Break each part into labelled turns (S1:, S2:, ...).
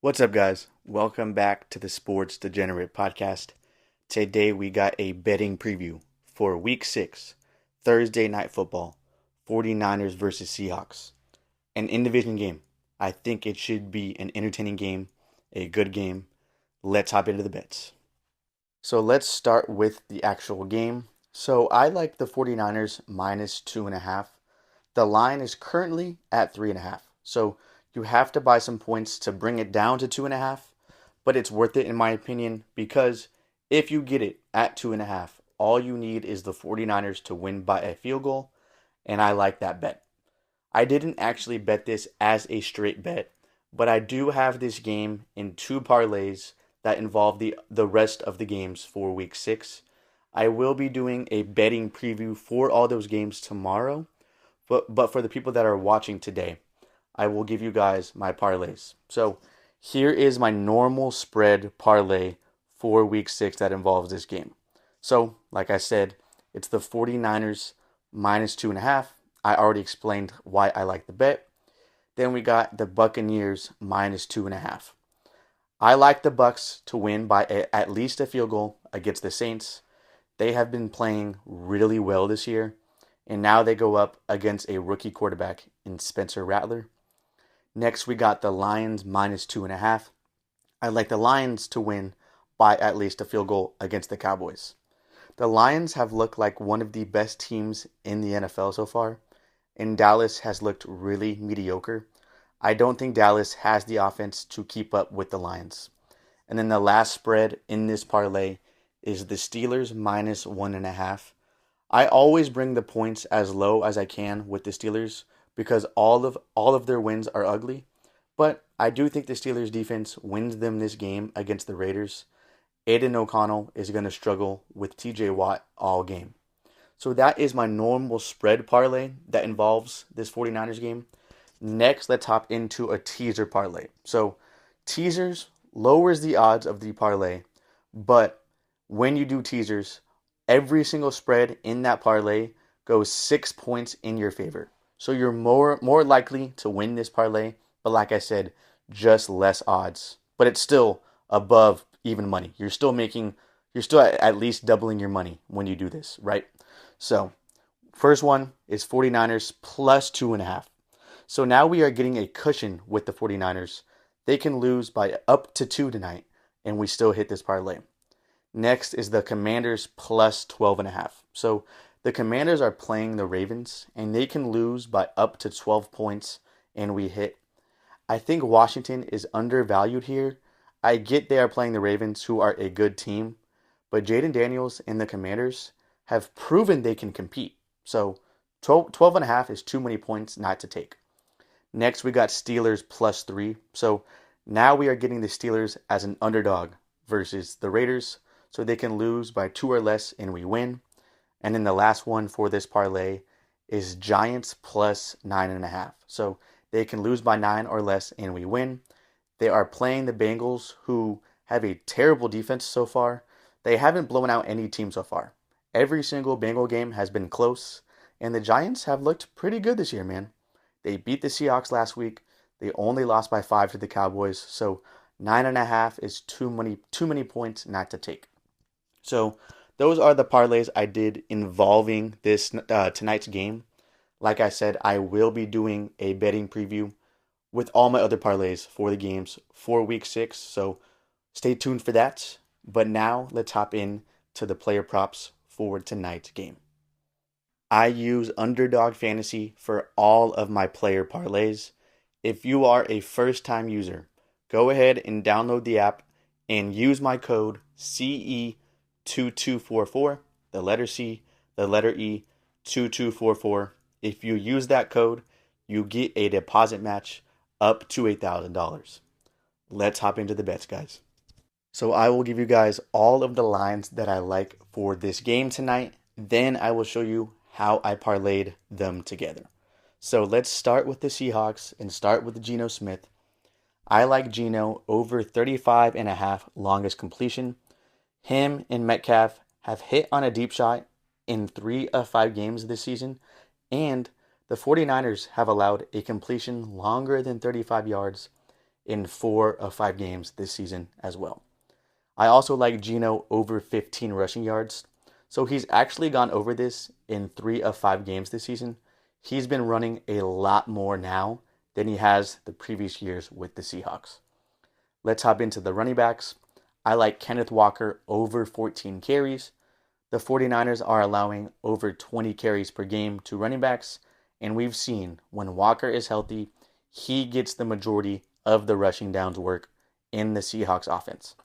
S1: What's up, guys? Welcome back to the Sports Degenerate Podcast. Today we got a betting preview for Week 6, Thursday Night Football, 49ers versus Seahawks. An in-division game. I think it should be an entertaining game, a good game. Let's hop into the bets. So let's start with the actual game. So I like the 49ers minus 2.5. The line is currently at 3.5. So you have to buy some points to bring it down to 2.5, but it's worth it in my opinion because if you get it at 2.5, all you need is the 49ers to win by a field goal, and I like that bet. I didn't actually bet this as a straight bet, but I do have this game in two parlays that involve the rest of the games for week 6. I will be doing a betting preview for all those games tomorrow, but for the people that are watching today, I will give you guys my parlays. So here is my normal spread parlay for week 6 that involves this game. So, like I said, it's the 49ers minus 2.5. I already explained why I like the bet. Then we got the Buccaneers minus 2.5. I like the Bucks to win by at least a field goal against the Saints. They have been playing really well this year, and now they go up against a rookie quarterback in Spencer Rattler. Next, we got the Lions minus 2.5. I like the Lions to win by at least a field goal against the Cowboys. The Lions have looked like one of the best teams in the NFL so far, and Dallas has looked really mediocre. I don't think Dallas has the offense to keep up with the Lions. And then the last spread in this parlay is the Steelers minus 1.5. I always bring the points as low as I can with the Steelers because all of their wins are ugly. But I do think the Steelers defense wins them this game against the Raiders. Aiden O'Connell is going to struggle with TJ Watt all game. So that is my normal spread parlay that involves this 49ers game. Next, let's hop into a teaser parlay. So teasers lowers the odds of the parlay, but when you do teasers, every single spread in that parlay goes 6 points in your favor. So you're more likely to win this parlay, but like I said, just less odds. But it's still above even money. You're still at least doubling your money when you do this, right? So first one is 49ers plus 2.5. So now we are getting a cushion with the 49ers. They can lose by up to 2 tonight, and we still hit this parlay. Next is the Commanders plus 12.5. So the Commanders are playing the Ravens, and they can lose by up to 12 points, and we hit. I think Washington is undervalued here. I get they are playing the Ravens, who are a good team, but Jaden Daniels and the Commanders have proven they can compete. So 12.5 is too many points not to take. Next, we got Steelers plus 3. So now we are getting the Steelers as an underdog versus the Raiders, so they can lose by 2 or less and we win. And then the last one for this parlay is Giants plus 9.5. So they can lose by 9 or less and we win. They are playing the Bengals, who have a terrible defense so far. They haven't blown out any team so far. Every single Bengal game has been close, and the Giants have looked pretty good this year, man. They beat the Seahawks last week. They only lost by 5 to the Cowboys, so 9.5 is too many points not to take. So those are the parlays I did involving this tonight's game. Like I said, I will be doing a betting preview with all my other parlays for the games for week 6. So stay tuned for that. But now let's hop in to the player props for tonight's game. I use Underdog Fantasy for all of my player parlays. If you are a first time user, go ahead and download the app and use my code CE2244, the letter C, the letter E, 2244. If you use that code, you get a deposit match up to $8,000. Let's hop into the bets, guys. So I will give you guys all of the lines that I like for this game tonight. Then I will show you how I parlayed them together. So let's start with the Seahawks and start with Geno Smith. I like Geno over 35.5 longest completion. Him and Metcalf have hit on a deep shot in 3 of 5 games this season, and the 49ers have allowed a completion longer than 35 yards in 4 of 5 games this season as well. I also like Geno over 15 rushing yards. So he's actually gone over this in 3 of 5 games this season. He's been running a lot more now than he has the previous years with the Seahawks. Let's hop into the running backs. I like Kenneth Walker over 14 carries. The 49ers are allowing over 20 carries per game to running backs, and we've seen when Walker is healthy, he gets the majority of the rushing downs work in the Seahawks offense.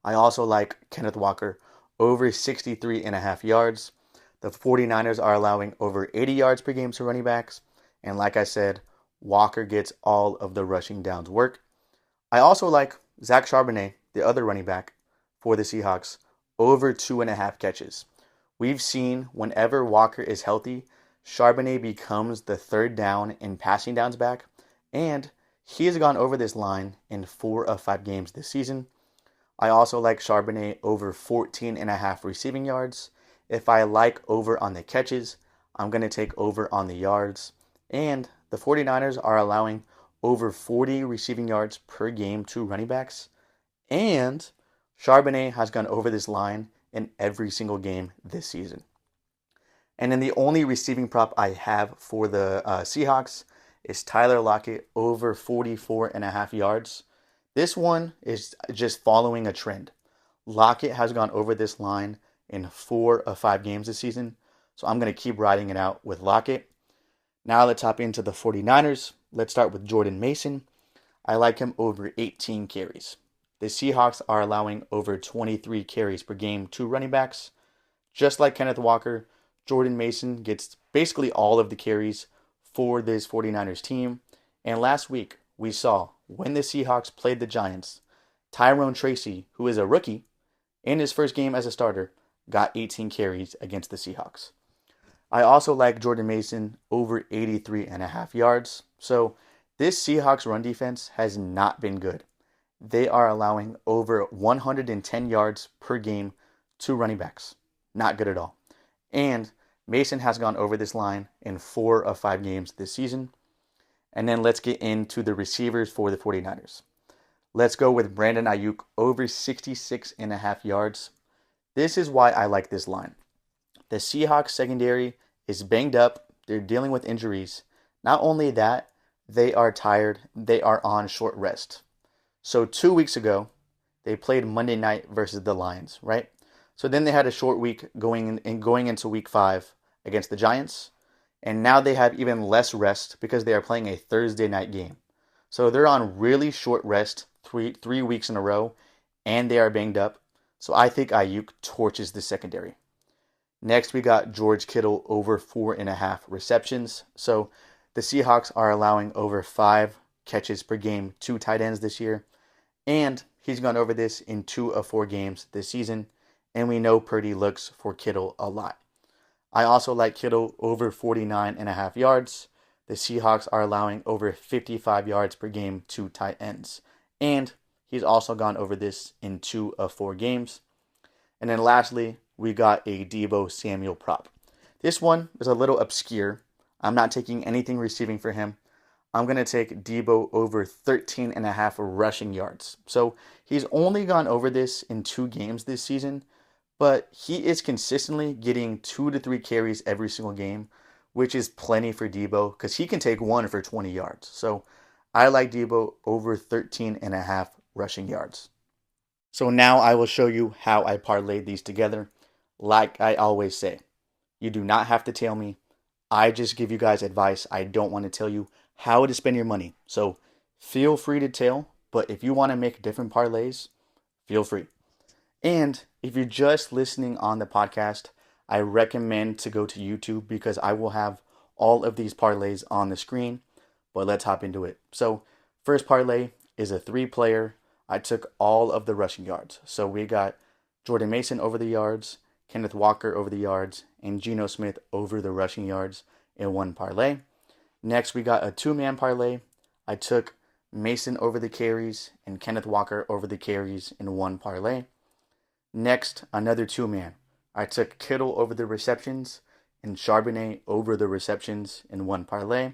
S1: I also like Kenneth Walker over 63.5 yards. The 49ers are allowing over 80 yards per game to running backs, and like I said, Walker gets all of the rushing downs work. I also like Zach Charbonnet, the other running back for the Seahawks, over 2.5 catches. We've seen whenever Walker is healthy, Charbonnet becomes the third down and passing downs back, and he has gone over this line in 4 of 5 games this season. I also like Charbonnet over 14.5 receiving yards. If I like over on the catches, I'm going to take over on the yards. And the 49ers are allowing over 40 receiving yards per game to running backs. And Charbonnet has gone over this line in every single game this season. And then the only receiving prop I have for the Seahawks is Tyler Lockett over 44.5 yards. This one is just following a trend. Lockett has gone over this line in 4 of 5 games this season, so I'm going to keep riding it out with Lockett. Now let's hop into the 49ers. Let's start with Jordan Mason. I like him over 18 carries. The Seahawks are allowing over 23 carries per game to running backs. Just like Kenneth Walker, Jordan Mason gets basically all of the carries for this 49ers team. And last week, we saw when the Seahawks played the Giants, Tyrone Tracy, who is a rookie, in his first game as a starter, got 18 carries against the Seahawks. I also like Jordan Mason over 83.5 yards. So this Seahawks run defense has not been good. They are allowing over 110 yards per game to running backs. Not good at all. And Mason has gone over this line in 4 of 5 games this season. And then let's get into the receivers for the 49ers. Let's go with Brandon Ayuk over 66.5 yards. This is why I like this line. The Seahawks secondary is banged up. They're dealing with injuries. Not only that, they are tired. They are on short rest. So 2 weeks ago, they played Monday night versus the Lions, right? So then they had a short week going into week 5 against the Giants. And now they have even less rest because they are playing a Thursday night game. So they're on really short rest 3 weeks in a row, and they are banged up. So I think Ayuk torches the secondary. Next, we got George Kittle over 4.5 receptions. So the Seahawks are allowing over 5 catches per game to tight ends this year. And he's gone over this in 2 of 4 games this season. And we know Purdy looks for Kittle a lot. I also like Kittle over 49.5 yards. The Seahawks are allowing over 55 yards per game to tight ends. And he's also gone over this in 2 of 4 games. And then lastly, we got a Deebo Samuel prop. This one is a little obscure. I'm not taking anything receiving for him. I'm going to take Deebo over 13.5 rushing yards. So he's only gone over this in 2 games this season, but he is consistently getting 2 to 3 carries every single game, which is plenty for Deebo because he can take one for 20 yards. So I like Deebo over 13.5 rushing yards. So now I will show you how I parlayed these together. Like I always say, you do not have to tell me. I just give you guys advice. I don't want to tell you how to spend your money. So feel free to tell, but if you want to make different parlays, feel free. And if you're just listening on the podcast, I recommend to go to YouTube because I will have all of these parlays on the screen. But let's hop into it. So first parlay is a 3-player. I took all of the rushing yards. So we got Jordan Mason over the yards, Kenneth Walker over the yards, and Geno Smith over the rushing yards in one parlay. Next, we got a 2-man parlay. I took Mason over the carries and Kenneth Walker over the carries in one parlay. Next, another 2-man. I took Kittle over the receptions and Charbonnet over the receptions in one parlay.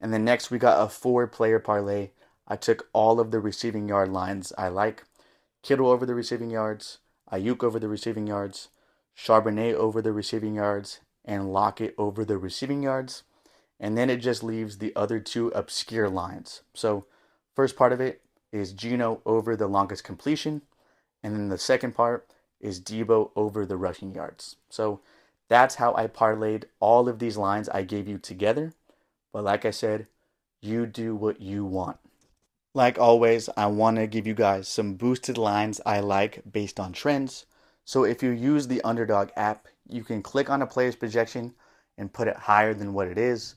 S1: And then next, we got a 4-player parlay. I took all of the receiving yard lines I like. Kittle over the receiving yards, Ayuk over the receiving yards, Charbonnet over the receiving yards, and Lockett over the receiving yards. And then it just leaves the other two obscure lines. So first part of it is Geno over the longest completion. And then the second part is Debo over the rushing yards. So that's how I parlayed all of these lines I gave you together. But like I said, you do what you want. Like always, I want to give you guys some boosted lines I like based on trends. So if you use the Underdog app, you can click on a player's projection and put it higher than what it is.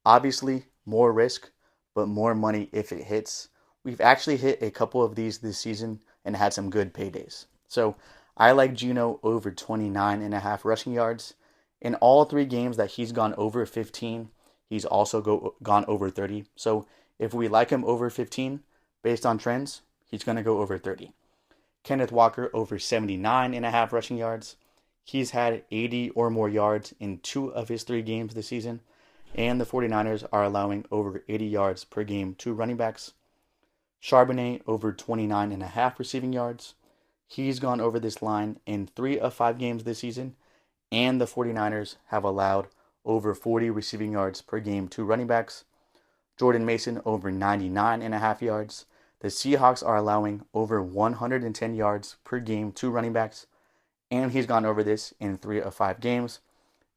S1: Obviously, more risk, but more money if it hits. We've actually hit a couple of these this season and had some good paydays. So I like Geno over 29.5 rushing yards. In all 3 games that he's gone over 15, he's also gone over 30. So if we like him over 15, based on trends, he's going to go over 30. Kenneth Walker over 79.5 rushing yards. He's had 80 or more yards in 2 of his 3 games this season. And the 49ers are allowing over 80 yards per game to running backs. Charbonnet over 29.5 receiving yards. He's gone over this line in 3 of 5 games this season. And the 49ers have allowed over 40 receiving yards per game to running backs. Jordan Mason over 99.5 yards. The Seahawks are allowing over 110 yards per game to running backs. And he's gone over this in 3 of 5 games.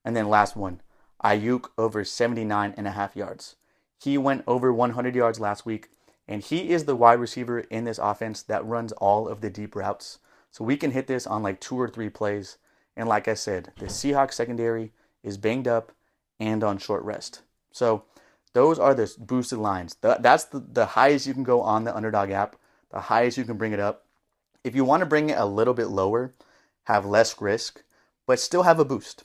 S1: And then last one, Ayuk over 79.5 yards. He went over 100 yards last week. And he is the wide receiver in this offense that runs all of the deep routes. So we can hit this on like 2 or 3 plays. And like I said, the Seahawks secondary is banged up and on short rest. So those are the boosted lines. That's the highest you can go on the Underdog app, the highest you can bring it up. If you want to bring it a little bit lower, have less risk, but still have a boost.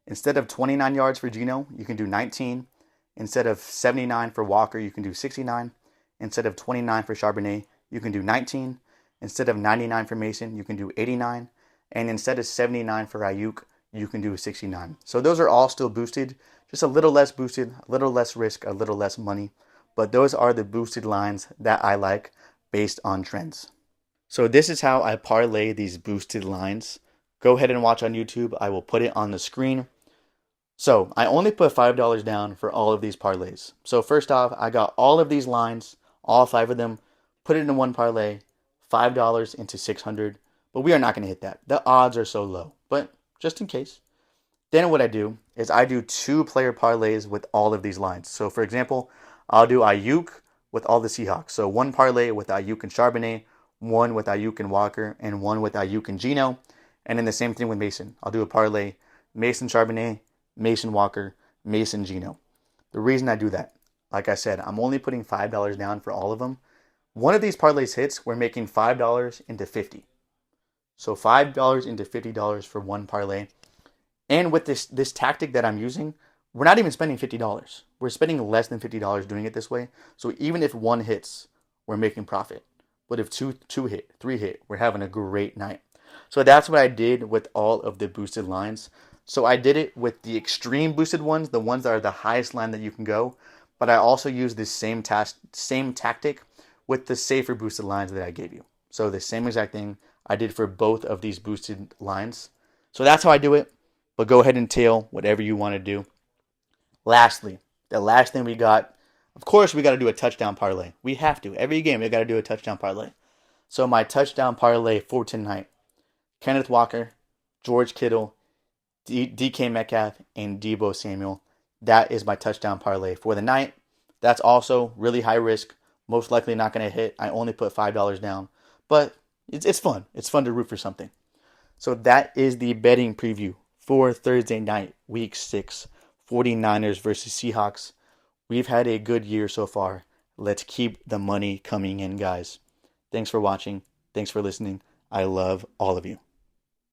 S1: Instead of 29 yards for Geno, you can do 19. Instead of 79 for Walker, you can do 69. Instead of 29 for Charbonnet, you can do 19. Instead of 99 for Mason, you can do 89. And instead of 79 for Ayuk, you can do 69. So those are all still boosted, just a little less boosted, a little less risk, a little less money. But those are the boosted lines that I like based on trends. So this is how I parlay these boosted lines. Go ahead and watch on YouTube. I will put it on the screen. So I only put $5 down for all of these parlays. So first off, I got all of these lines, all 5 of them, put it in one parlay, $5 into 600. But we are not going to hit that. The odds are so low. But just in case. Then what I do is I do 2 player parlays with all of these lines. So for example, I'll do Ayuk with all the Seahawks. So 1 parlay with Ayuk and Charbonnet, 1 with Ayuk and Walker, and 1 with Ayuk and Geno. And then the same thing with Mason. I'll do a parlay, Mason Charbonnet, Mason Walker, Mason Geno. The reason I do that, like I said, I'm only putting $5 down for all of them. One of these parlays hits, we're making $5 into 50. So $5 into $50 for 1 parlay. And with this tactic that I'm using, we're not even spending $50. We're spending less than $50 doing it this way. So even if 1 hits, we're making profit. But if two hit, 3 hit, we're having a great night. So that's what I did with all of the boosted lines. So I did it with the extreme boosted ones, the ones that are the highest line that you can go. But I also used this same tactic with the safer boosted lines that I gave you. So the same exact thing I did for both of these boosted lines. So that's how I do it. But go ahead and tail whatever you want to do. Lastly, the last thing we got, of course, we got to do a touchdown parlay. We have to. Every game, we got to do a touchdown parlay. So my touchdown parlay for tonight, Kenneth Walker, George Kittle, DK Metcalf, and Debo Samuel. That is my touchdown parlay for the night. That's also really high risk. Most likely not going to hit. I only put $5 down. But it's fun. It's fun to root for something. So that is the betting preview for Thursday night, Week 6, 49ers versus Seahawks. We've had a good year so far. Let's keep the money coming in, guys. Thanks for watching. Thanks for listening. I love all of you.